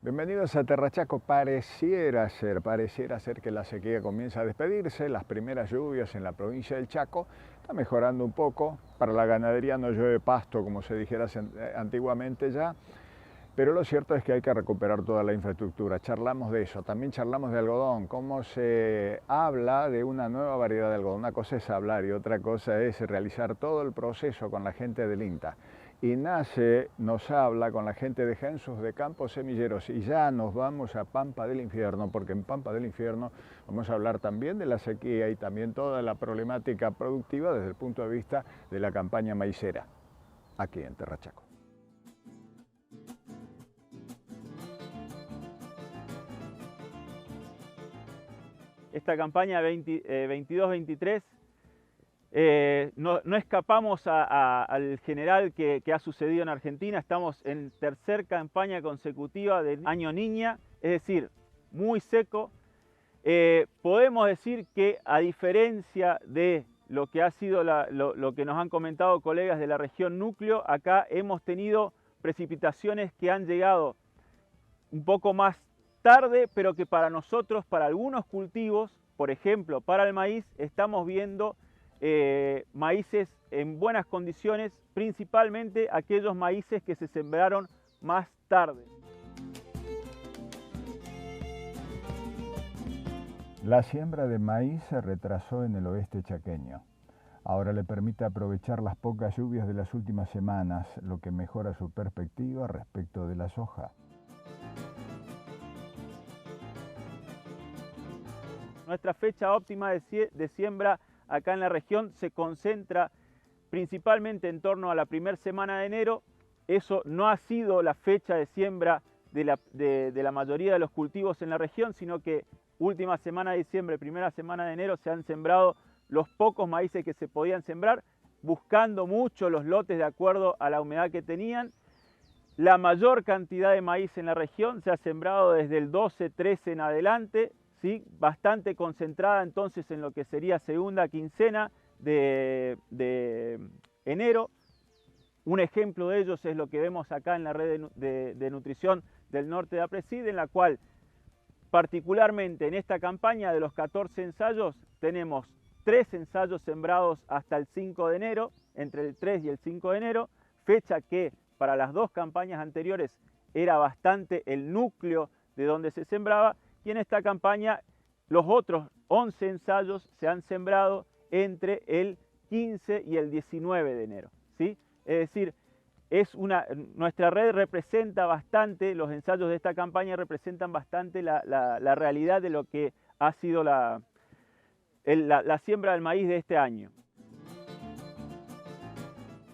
Bienvenidos a Terra Chaco. Pareciera ser que la sequía comienza a despedirse. Las primeras lluvias en la provincia del Chaco están mejorando un poco. Para la ganadería no llueve pasto, como se dijera antiguamente ya. Pero lo cierto es que hay que recuperar toda la infraestructura. Charlamos de eso, también charlamos de algodón, cómo se habla de una nueva variedad de algodón. Una cosa es hablar y otra cosa es realizar todo el proceso con la gente del INTA. INASE nos habla con la gente de Gensus de Campos Semilleros y ya nos vamos a Pampa del Infierno, porque en Pampa del Infierno vamos a hablar también de la sequía y también toda la problemática productiva desde el punto de vista de la campaña maicera, aquí en Terra Chaco. Esta campaña 22-23 no escapamos al general que ha sucedido en Argentina. Estamos en tercera campaña consecutiva del año Niña, es decir, muy seco. Podemos decir que, a diferencia de lo que ha sido lo que nos han comentado colegas de la región núcleo, acá hemos tenido precipitaciones que han llegado un poco más tarde, pero que para nosotros, para algunos cultivos, por ejemplo, para el maíz, estamos viendo maíces en buenas condiciones, principalmente aquellos maíces que se sembraron más tarde. La siembra de maíz se retrasó en el oeste chaqueño. Ahora le permite aprovechar las pocas lluvias de las últimas semanas, lo que mejora su perspectiva respecto de la soja. Nuestra fecha óptima de siembra acá en la región se concentra principalmente en torno a la primera semana de enero. Eso no ha sido la fecha de siembra de la mayoría de los cultivos en la región, sino que última semana de diciembre, primera semana de enero se han sembrado los pocos maíces que se podían sembrar, buscando mucho los lotes de acuerdo a la humedad que tenían. La mayor cantidad de maíz en la región se ha sembrado desde el 12-13 en adelante, ¿sí? Bastante concentrada entonces en lo que sería segunda quincena de enero. Un ejemplo de ellos es lo que vemos acá en la red de nutrición del norte de Apresid, en la cual particularmente en esta campaña de los 14 ensayos tenemos 3 ensayos sembrados hasta el 5 de enero, entre el 3 y el 5 de enero, fecha que para las dos campañas anteriores era bastante el núcleo de donde se sembraba, y en esta campaña los otros 11 ensayos se han sembrado entre el 15 y el 19 de enero, ¿sí? Es decir, nuestra red representa bastante, los ensayos de esta campaña representan bastante la realidad de lo que ha sido la siembra del maíz de este año.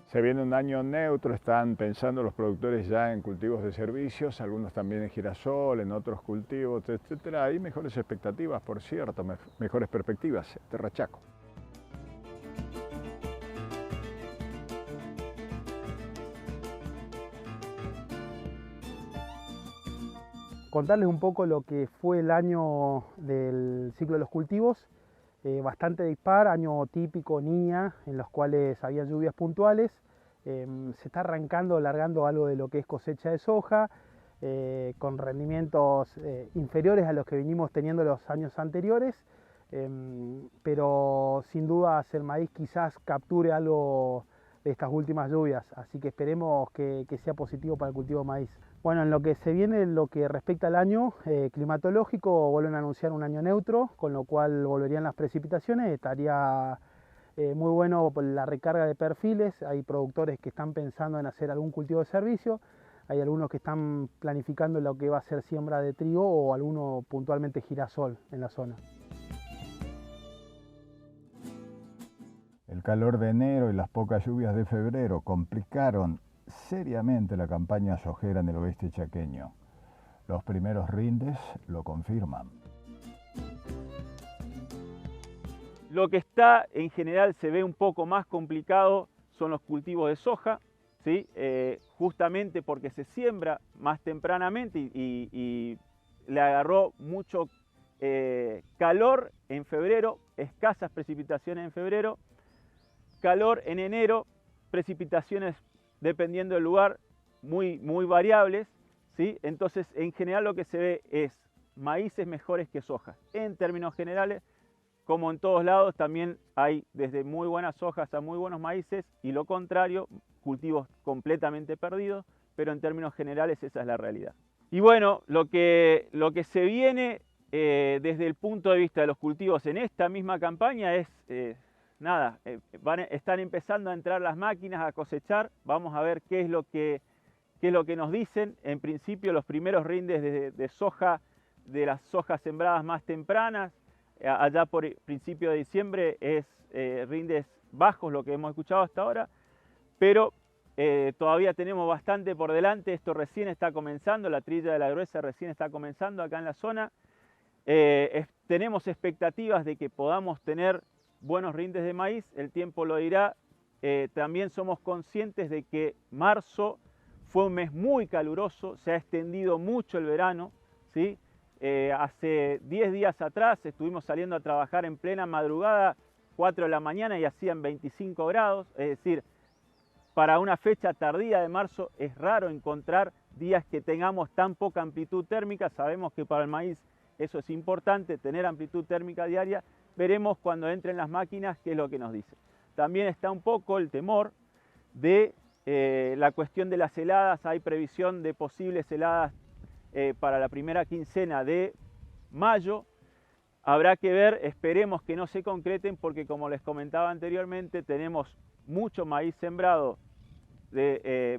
Se viene un año neutro, están pensando los productores ya en cultivos de servicios, algunos también en girasol, en otros cultivos, etcétera. Hay mejores expectativas, por cierto, mejores perspectivas. Terra Chaco. Contarles un poco lo que fue el año del ciclo de los cultivos. Bastante dispar, año típico Niña, en los cuales había lluvias puntuales. Se está largando algo de lo que es cosecha de soja, con rendimientos inferiores a los que venimos teniendo los años anteriores, pero sin dudas el maíz quizás capture algo de estas últimas lluvias, así que esperemos que sea positivo para el cultivo de maíz. Bueno, en lo que se viene, en lo que respecta al año climatológico, vuelven a anunciar un año neutro, con lo cual volverían las precipitaciones. Estaría muy bueno por la recarga de perfiles. Hay productores que están pensando en hacer algún cultivo de servicio, hay algunos que están planificando lo que va a ser siembra de trigo o alguno puntualmente girasol en la zona. El calor de enero y las pocas lluvias de febrero complicaron seriamente la campaña sojera en el oeste chaqueño. Los primeros rindes lo confirman. Lo que está en general se ve un poco más complicado son los cultivos de soja, ¿sí? Justamente porque se siembra más tempranamente y le agarró mucho calor en febrero, escasas precipitaciones en febrero, calor en enero, precipitaciones dependiendo del lugar muy variables, ¿sí? Entonces, en general lo que se ve es maíces mejores que soja. En términos generales, como en todos lados, también hay desde muy buenas sojas a muy buenos maíces y lo contrario, cultivos completamente perdidos, pero en términos generales esa es la realidad. Y bueno, lo que se viene desde el punto de vista de los cultivos en esta misma campaña es, están empezando a entrar las máquinas a cosechar. Vamos a ver qué es lo que nos dicen. En principio los primeros rindes de soja, de las sojas sembradas más tempranas, allá por principio de diciembre es rindes bajos lo que hemos escuchado hasta ahora, pero todavía tenemos bastante por delante. Esto recién está comenzando, la trilla de la gruesa recién está comenzando acá en la zona. Tenemos expectativas de que podamos tener buenos rindes de maíz, el tiempo lo dirá. También somos conscientes de que marzo fue un mes muy caluroso, se ha extendido mucho el verano, ¿sí? Hace 10 días atrás estuvimos saliendo a trabajar en plena madrugada, 4 de la mañana y hacían 25 grados, es decir, para una fecha tardía de marzo es raro encontrar días que tengamos tan poca amplitud térmica. Sabemos que para el maíz eso es importante, tener amplitud térmica diaria. Veremos cuando entren las máquinas qué es lo que nos dice. También está un poco el temor de la cuestión de las heladas. Hay previsión de posibles heladas para la primera quincena de mayo. Habrá que ver, esperemos que no se concreten porque, como les comentaba anteriormente, tenemos mucho maíz sembrado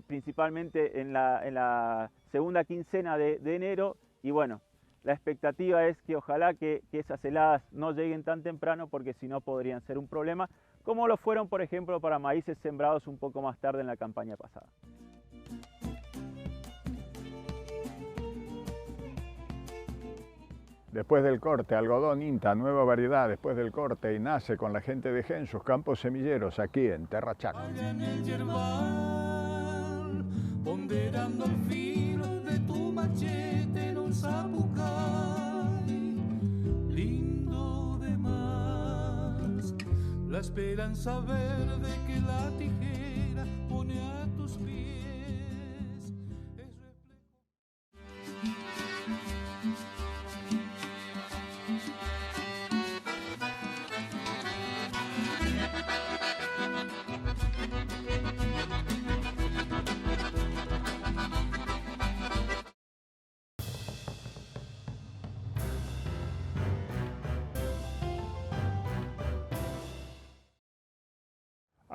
principalmente en la segunda quincena de enero, y bueno, la expectativa es que ojalá que esas heladas no lleguen tan temprano, porque si no podrían ser un problema, como lo fueron por ejemplo para maíces sembrados un poco más tarde en la campaña pasada. Después del corte, algodón INTA, nueva variedad, después del corte, y nace con la gente de Gensus, campos semilleros, aquí en Terra Chaco. Ponderando el filo de tu machete en un zapucay, lindo de más, la esperanza verde que la tijera pone a tus pies.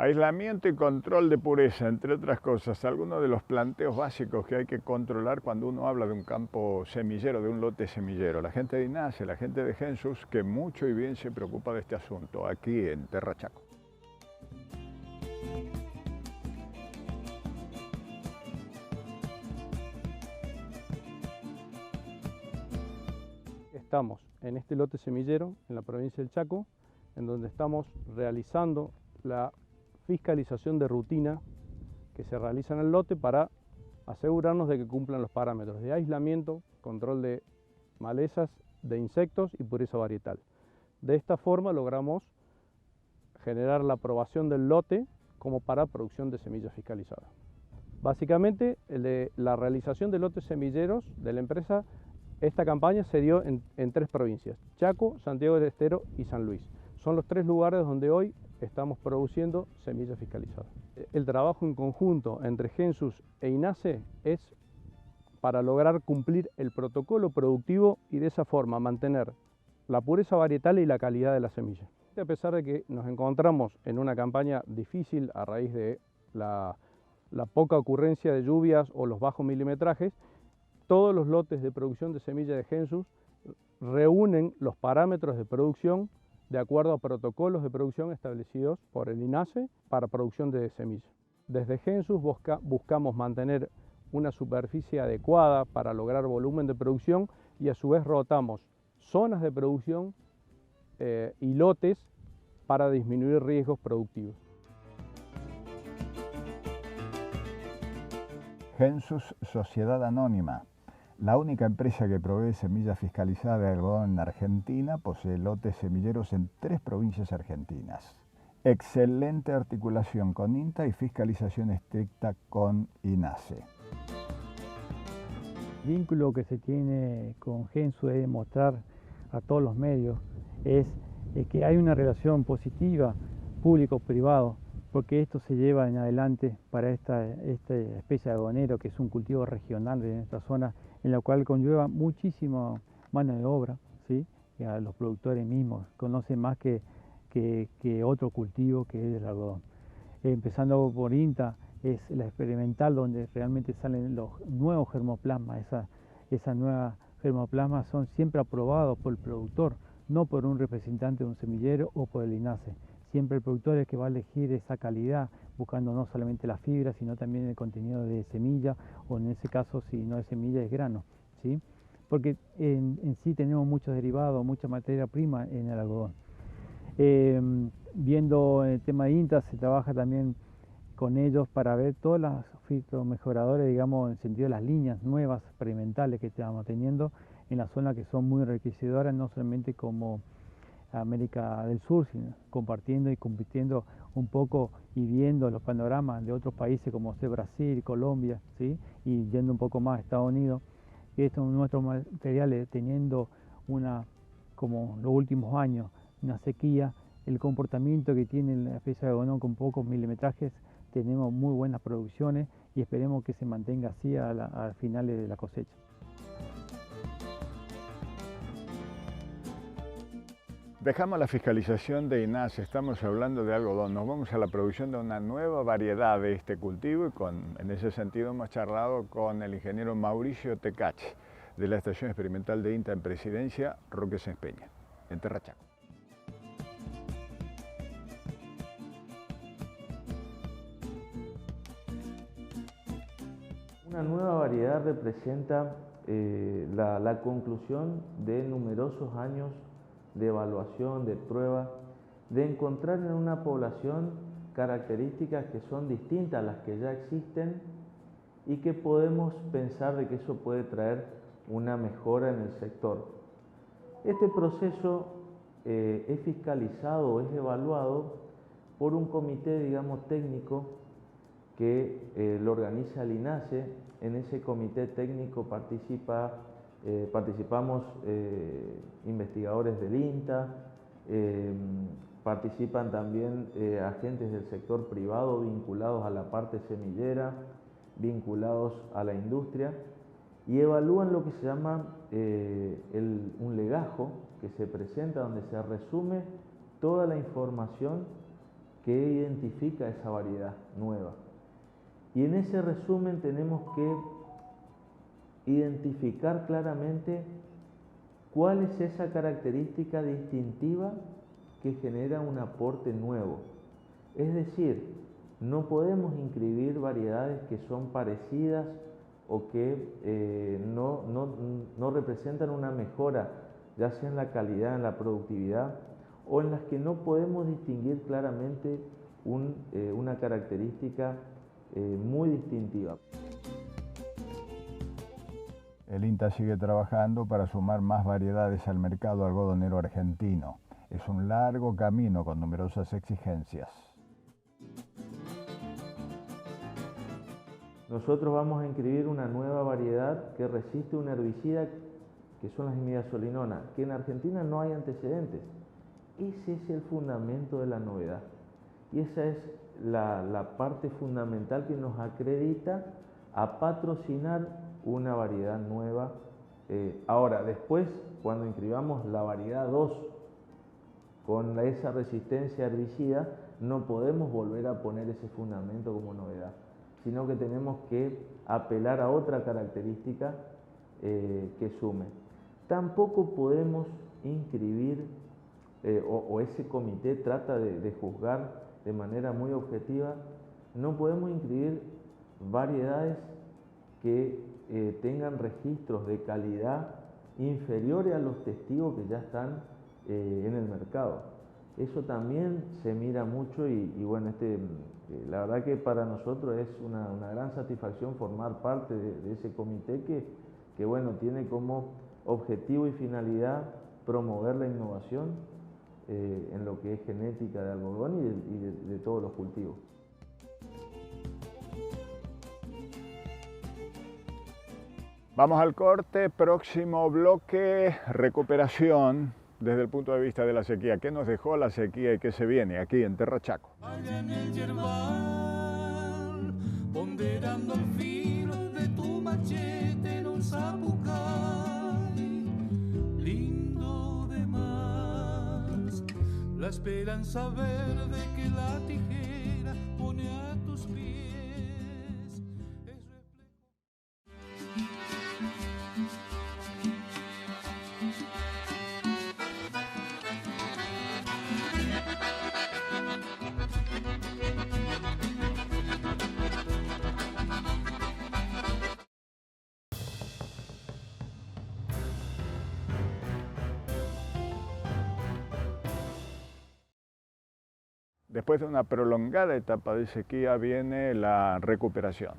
Aislamiento y control de pureza, entre otras cosas, algunos de los planteos básicos que hay que controlar cuando uno habla de un campo semillero, de un lote semillero. La gente de INASE, la gente de Gensus, que mucho y bien se preocupa de este asunto, aquí en Terra Chaco. Estamos en este lote semillero, en la provincia del Chaco, en donde estamos realizando la fiscalización de rutina que se realiza en el lote para asegurarnos de que cumplan los parámetros de aislamiento, control de malezas, de insectos y pureza varietal. De esta forma logramos generar la aprobación del lote como para producción de semillas fiscalizadas. Básicamente, la realización de lotes semilleros de la empresa, esta campaña se dio en 3 provincias: Chaco, Santiago del Estero y San Luis. Son los 3 lugares donde hoy estamos produciendo semillas fiscalizadas. El trabajo en conjunto entre Gensus e INASE es para lograr cumplir el protocolo productivo y de esa forma mantener la pureza varietal y la calidad de la semilla. A pesar de que nos encontramos en una campaña difícil a raíz de la poca ocurrencia de lluvias o los bajos milimetrajes, todos los lotes de producción de semilla de Gensus reúnen los parámetros de producción de acuerdo a protocolos de producción establecidos por el INASE para producción de semillas. Desde Gensus buscamos mantener una superficie adecuada para lograr volumen de producción y a su vez rotamos zonas de producción y lotes para disminuir riesgos productivos. Gensus Sociedad Anónima, la única empresa que provee semillas fiscalizadas de algodón en Argentina, posee lotes semilleros en 3 provincias argentinas. Excelente articulación con INTA y fiscalización estricta con INASE. El vínculo que se tiene con Gensu es demostrar a todos los medios es que hay una relación positiva público-privado, porque esto se lleva en adelante para esta especie de algodonero, que es un cultivo regional de esta zona, en la cual conlleva muchísima mano de obra, ¿sí? Y a los productores mismos conocen más que otro cultivo que es el algodón. Empezando por INTA, es la experimental donde realmente salen los nuevos germoplasmas. Esas nuevas germoplasmas son siempre aprobados por el productor, no por un representante de un semillero o por el INASE. Siempre el productor es el que va a elegir esa calidad, buscando no solamente la fibra, sino también el contenido de semilla, o en ese caso, si no es semilla, es grano, ¿sí? Porque en sí tenemos muchos derivados, mucha materia prima en el algodón. Viendo el tema de INTA, se trabaja también con ellos para ver todas las fitomejoradores, digamos, en el sentido de las líneas nuevas experimentales que estamos teniendo en la zona, que son muy enriquecedoras, no solamente como América del Sur, sino compartiendo y compitiendo un poco y viendo los panoramas de otros países como Brasil, Colombia, ¿sí? Y yendo un poco más a Estados Unidos. Estos nuestros materiales, teniendo como los últimos años, una sequía, el comportamiento que tiene la especie de algodón con pocos milimetrajes, tenemos muy buenas producciones y esperemos que se mantenga así a finales de la cosecha. Dejamos la fiscalización de INASE, estamos hablando de algodón, nos vamos a la producción de una nueva variedad de este cultivo y en ese sentido hemos charlado con el ingeniero Mauricio Tecach de la Estación Experimental de INTA en Presidencia, Roque Sáenz Peña, en Terra Chaco. Una nueva variedad representa la conclusión de numerosos años de evaluación, de prueba, de encontrar en una población características que son distintas a las que ya existen y que podemos pensar de que eso puede traer una mejora en el sector. Este proceso es fiscalizado, es evaluado por un comité, digamos, técnico que lo organiza el INASE. En ese comité técnico participamos investigadores del INTA, participan también agentes del sector privado vinculados a la parte semillera, vinculados a la industria, y evalúan lo que se llama un legajo que se presenta, donde se resume toda la información que identifica esa variedad nueva. Y en ese resumen tenemos que identificar claramente cuál es esa característica distintiva que genera un aporte nuevo. Es decir, no podemos inscribir variedades que son parecidas o que no representan una mejora, ya sea en la calidad, en la productividad, o en las que no podemos distinguir claramente una característica muy distintiva. El INTA sigue trabajando para sumar más variedades al mercado algodonero argentino. Es un largo camino con numerosas exigencias. Nosotros vamos a inscribir una nueva variedad que resiste un herbicida, que son las imidazolinonas, que en Argentina no hay antecedentes. Ese es el fundamento de la novedad. Y esa es la parte fundamental que nos acredita a patrocinar una variedad nueva. Ahora, después, cuando inscribamos la variedad 2 con esa resistencia herbicida, no podemos volver a poner ese fundamento como novedad, sino que tenemos que apelar a otra característica que sume. Tampoco podemos inscribir, o ese comité trata de juzgar de manera muy objetiva, no podemos inscribir variedades que tengan registros de calidad inferiores a los testigos que ya están en el mercado. Eso también se mira mucho y bueno, la verdad que para nosotros es una gran satisfacción formar parte de ese comité que bueno, tiene como objetivo y finalidad promover la innovación en lo que es genética de algodón y de todos los cultivos. Vamos al corte, próximo bloque, recuperación desde el punto de vista de la sequía. ¿Qué nos dejó la sequía y qué se viene aquí en Terra Chaco? Allá en el yerbal, ponderando el filo de tu machete en un zapucay, lindo de más, la esperanza verde que la tijera pone a tus pies. Después de una prolongada etapa de sequía viene la recuperación.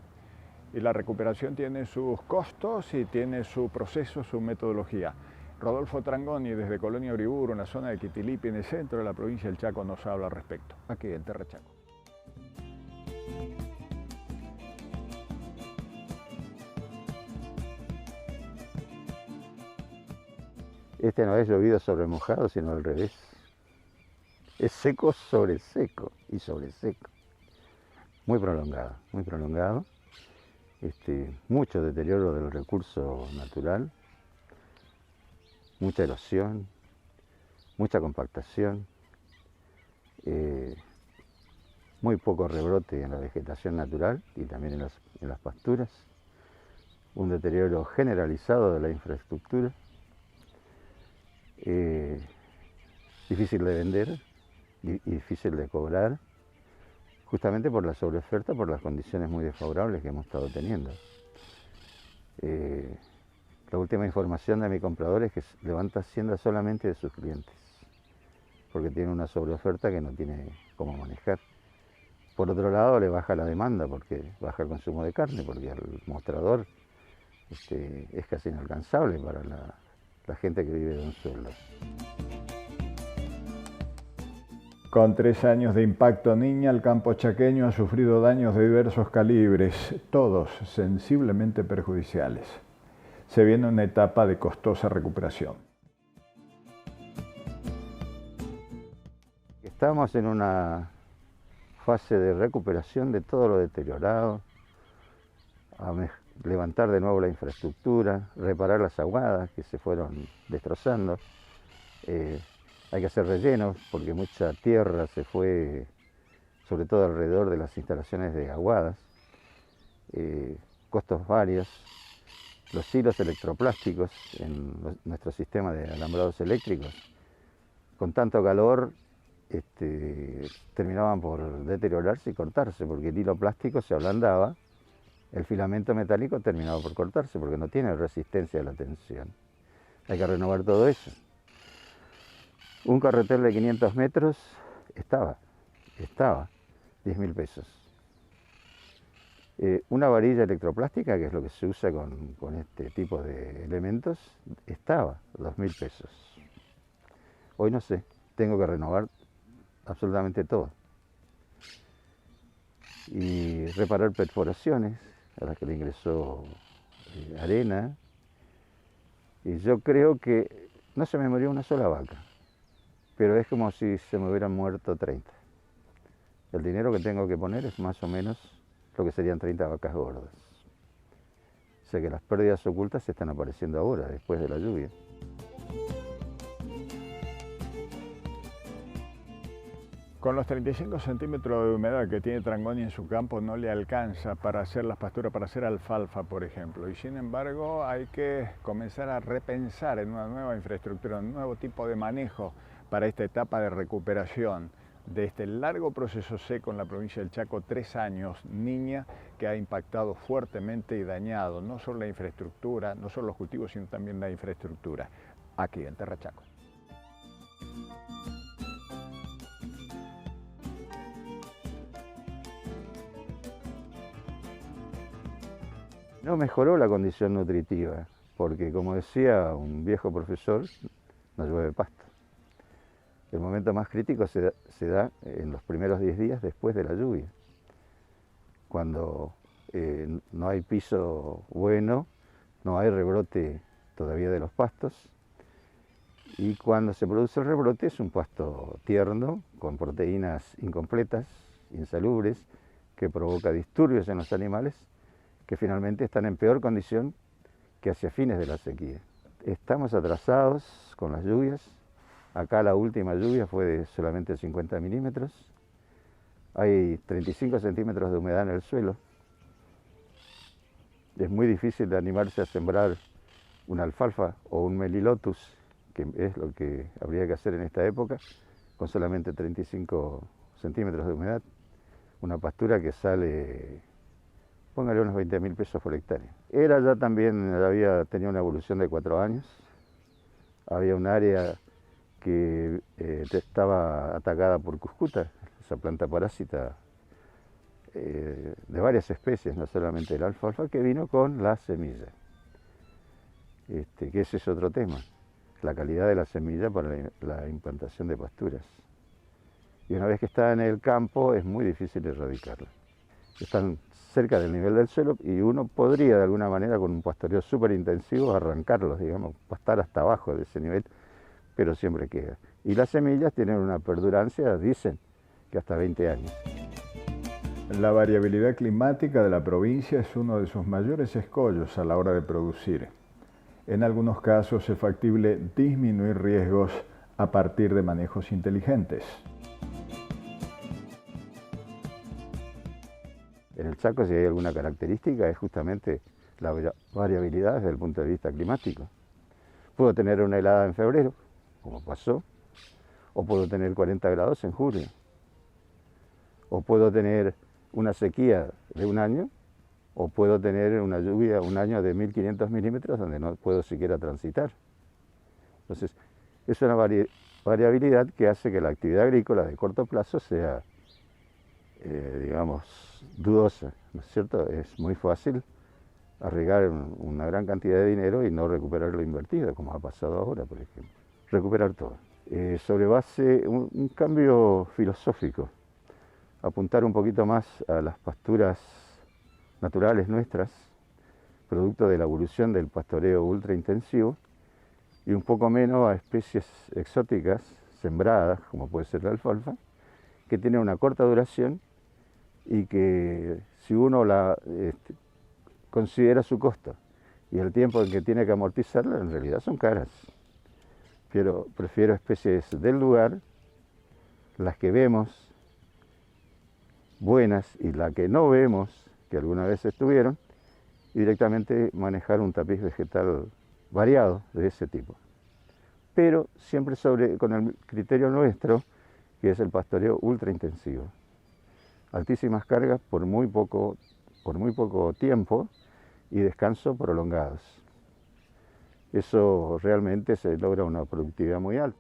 Y la recuperación tiene sus costos y tiene su proceso, su metodología. Rodolfo Trangoni desde Colonia Uriburu, en la zona de Quitilipi, en el centro de la provincia del Chaco, nos habla al respecto, aquí en Terra Chaco. Este no es llovido sobre mojado, sino al revés. Es seco sobre seco y sobre seco. Muy prolongado, muy prolongado. Mucho deterioro del recurso natural, mucha erosión, mucha compactación, muy poco rebrote en la vegetación natural y también en las pasturas, un deterioro generalizado de la infraestructura, difícil de vender y difícil de cobrar, justamente por la sobreoferta, por las condiciones muy desfavorables que hemos estado teniendo. La última información de mi comprador es que levanta hacienda solamente de sus clientes, porque tiene una sobreoferta que no tiene cómo manejar. Por otro lado, le baja la demanda, porque baja el consumo de carne, porque el mostrador es casi inalcanzable para la gente que vive de un sueldo. Con 3 años de impacto Niña, el campo chaqueño ha sufrido daños de diversos calibres, todos sensiblemente perjudiciales. Se viene una etapa de costosa recuperación. Estamos en una fase de recuperación de todo lo deteriorado, a levantar de nuevo la infraestructura, reparar las aguadas que se fueron destrozando. Hay que hacer rellenos porque mucha tierra se fue, sobre todo alrededor de las instalaciones de aguadas. Costos varios. Los hilos electroplásticos en nuestro sistema de alambrados eléctricos, con tanto calor, terminaban por deteriorarse y cortarse, porque el hilo plástico se ablandaba, el filamento metálico terminaba por cortarse, porque no tiene resistencia a la tensión. Hay que renovar todo eso. Un carretel de 500 metros estaba 10.000 pesos. Una varilla electroplástica, que es lo que se usa con este tipo de elementos, estaba 2.000 pesos. Hoy no sé, tengo que renovar absolutamente todo. Y reparar perforaciones a las que le ingresó arena. Y yo creo que no se me murió una sola vaca, pero es como si se me hubieran muerto 30. El dinero que tengo que poner es más o menos lo que serían 30 vacas gordas. O sea que las pérdidas ocultas se están apareciendo ahora, después de la lluvia. Con los 35 centímetros de humedad que tiene Trangoni en su campo no le alcanza para hacer las pasturas, para hacer alfalfa, por ejemplo. Y sin embargo hay que comenzar a repensar en una nueva infraestructura, un nuevo tipo de manejo para esta etapa de recuperación de este largo proceso seco en la provincia del Chaco, 3 años, Niña, que ha impactado fuertemente y dañado no solo la infraestructura, no solo los cultivos, sino también la infraestructura, aquí en Terra Chaco. No mejoró la condición nutritiva, porque como decía un viejo profesor, no llueve pasto. El momento más crítico se da en los primeros 10 días después de la lluvia, cuando no hay piso bueno no hay rebrote todavía de los pastos, y cuando se produce el rebrote es un pasto tierno, con proteínas incompletas, insalubres, que provoca disturbios en los animales, que finalmente están en peor condición que hacia fines de la sequía. Estamos atrasados con las lluvias. Acá la última lluvia fue de solamente 50 milímetros. Hay 35 centímetros de humedad en el suelo. Es muy difícil de animarse a sembrar una alfalfa o un melilotus, que es lo que habría que hacer en esta época, con solamente 35 centímetros de humedad. Una pastura que sale, póngale unos 20.000 pesos por hectárea. Ya también tenía una evolución de 4 años. Había un área que estaba atacada por cuscuta, esa planta parásita de varias especies, no solamente el alfalfa, que vino con la semilla. Que ese es otro tema, la calidad de la semilla para la implantación de pasturas. Y una vez que está en el campo es muy difícil erradicarla. Están cerca del nivel del suelo y uno podría de alguna manera con un pastoreo súper intensivo arrancarlos, digamos, pastar hasta abajo de ese nivel, pero siempre queda. Y las semillas tienen una perdurancia, dicen, que hasta 20 años. La variabilidad climática de la provincia es uno de sus mayores escollos a la hora de producir. En algunos casos es factible disminuir riesgos a partir de manejos inteligentes. En el Chaco, si hay alguna característica, es justamente la variabilidad desde el punto de vista climático. Puedo tener una helada en febrero, como pasó, o puedo tener 40 grados en julio, o puedo tener una sequía de un año, o puedo tener una lluvia un año de 1500 milímetros donde no puedo siquiera transitar. Entonces, es una variabilidad que hace que la actividad agrícola de corto plazo sea, digamos, dudosa, ¿no es cierto? Es muy fácil arriesgar una gran cantidad de dinero y no recuperar lo invertido, como ha pasado ahora, por ejemplo. Recuperar todo. Sobre base, un cambio filosófico. Apuntar un poquito más a las pasturas naturales nuestras, producto de la evolución del pastoreo ultraintensivo, y un poco menos a especies exóticas sembradas, como puede ser la alfalfa, que tiene una corta duración y que si uno considera su costo y el tiempo en que tiene que amortizarla, en realidad son caras. Pero prefiero especies del lugar, las que vemos buenas y las que no vemos, que alguna vez estuvieron, y directamente manejar un tapiz vegetal variado de ese tipo. Pero siempre con el criterio nuestro, que es el pastoreo ultraintensivo. Altísimas cargas por muy poco tiempo y descanso prolongados. Eso realmente se logra una productividad muy alta.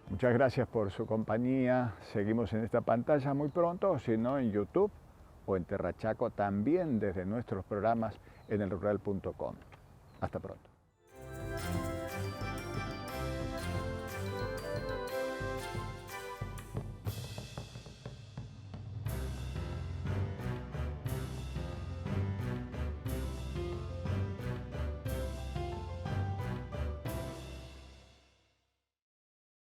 Muchas gracias por su compañía. Seguimos en esta pantalla muy pronto, si no en YouTube o en Terra Chaco, también desde nuestros programas en elrural.com. Hasta pronto.